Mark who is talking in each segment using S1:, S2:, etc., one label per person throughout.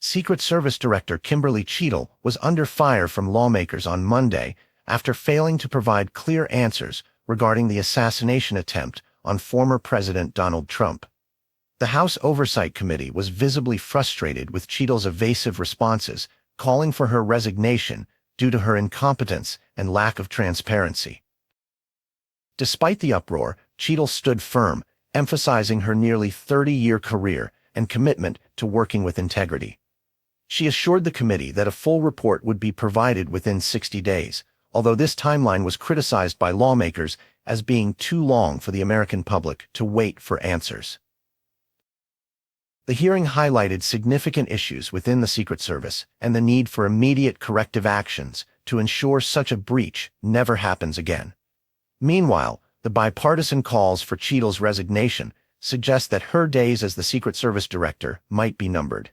S1: Secret Service Director Kimberly Cheadle was under fire from lawmakers on Monday after failing to provide clear answers regarding the assassination attempt on former President Donald Trump. The House Oversight Committee was visibly frustrated with Cheadle's evasive responses, calling for her resignation due to her incompetence and lack of transparency. Despite the uproar, Cheadle stood firm, emphasizing her nearly 30-year career and commitment to working with integrity. She assured the committee that a full report would be provided within 60 days, although this timeline was criticized by lawmakers as being too long for the American public to wait for answers. The hearing highlighted significant issues within the Secret Service and the need for immediate corrective actions to ensure such a breach never happens again. Meanwhile, the bipartisan calls for Cheadle's resignation suggest that her days as the Secret Service director might be numbered.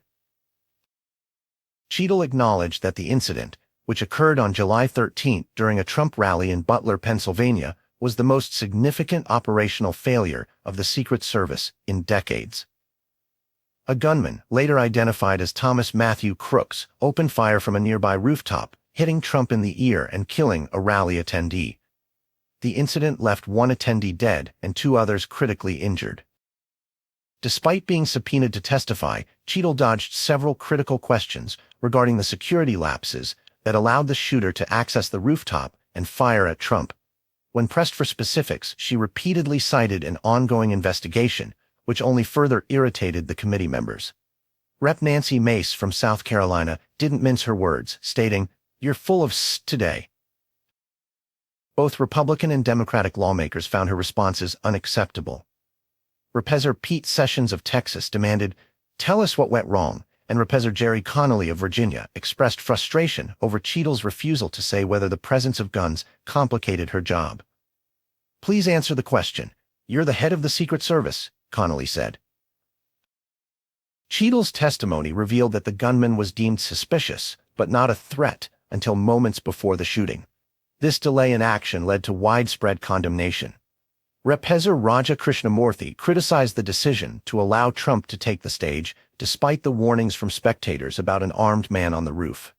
S1: Cheadle acknowledged that the incident, which occurred on July 13 during a Trump rally in Butler, Pennsylvania, was the most significant operational failure of the Secret Service in decades. A gunman, later identified as Thomas Matthew Crooks, opened fire from a nearby rooftop, hitting Trump in the ear and killing a rally attendee. The incident left one attendee dead and two others critically injured. Despite being subpoenaed to testify, Cheadle dodged several critical questions regarding the security lapses that allowed the shooter to access the rooftop and fire at Trump. When pressed for specifics, she repeatedly cited an ongoing investigation, which only further irritated the committee members. Rep. Nancy Mace from South Carolina didn't mince her words, stating, "You're full of s today." Both Republican and Democratic lawmakers found her responses unacceptable. Representative Pete Sessions of Texas demanded, "Tell us what went wrong," and Representative Jerry Connolly of Virginia expressed frustration over Cheadle's refusal to say whether the presence of guns complicated her job. "Please answer the question. You're the head of the Secret Service," Connolly said. Cheadle's testimony revealed that the gunman was deemed suspicious, but not a threat, until moments before the shooting. This delay in action led to widespread condemnation. Representative Raja Krishnamurthy criticized the decision to allow Trump to take the stage, despite the warnings from spectators about an armed man on the roof.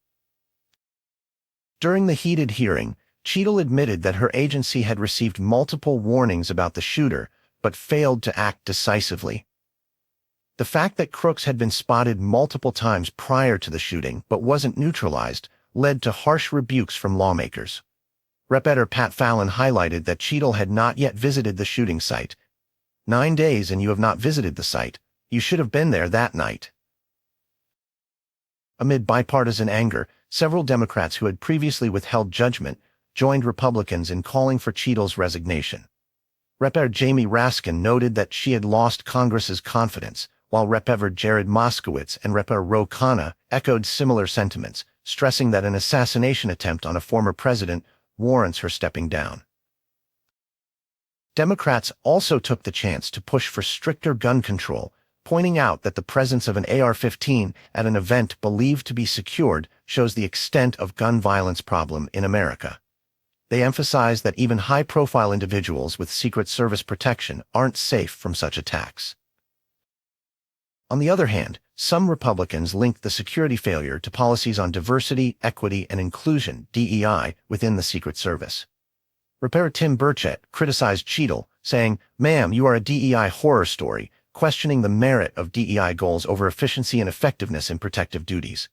S1: During the heated hearing, Cheadle admitted that her agency had received multiple warnings about the shooter, but failed to act decisively. The fact that Crooks had been spotted multiple times prior to the shooting but wasn't neutralized led to harsh rebukes from lawmakers. Representative Pat Fallon highlighted that Cheadle had not yet visited the shooting site. 9 days and you have not visited the site. You should have been there that night. Amid bipartisan anger, several Democrats who had previously withheld judgment joined Republicans in calling for Cheadle's resignation. Representative Jamie Raskin noted that she had lost Congress's confidence, while Representative Jared Moskowitz and Representative Ro Khanna echoed similar sentiments, stressing that an assassination attempt on a former president warrants her stepping down. Democrats also took the chance to push for stricter gun control, pointing out that the presence of an AR-15 at an event believed to be secured shows the extent of gun violence problem in America. They emphasized that even high-profile individuals with Secret Service protection aren't safe from such attacks. On the other hand, some Republicans linked the security failure to policies on diversity, equity, and inclusion (DEI) within the Secret Service. Representative Tim Burchett criticized Cheadle, saying, "Ma'am, you are a DEI horror story," questioning the merit of DEI goals over efficiency and effectiveness in protective duties.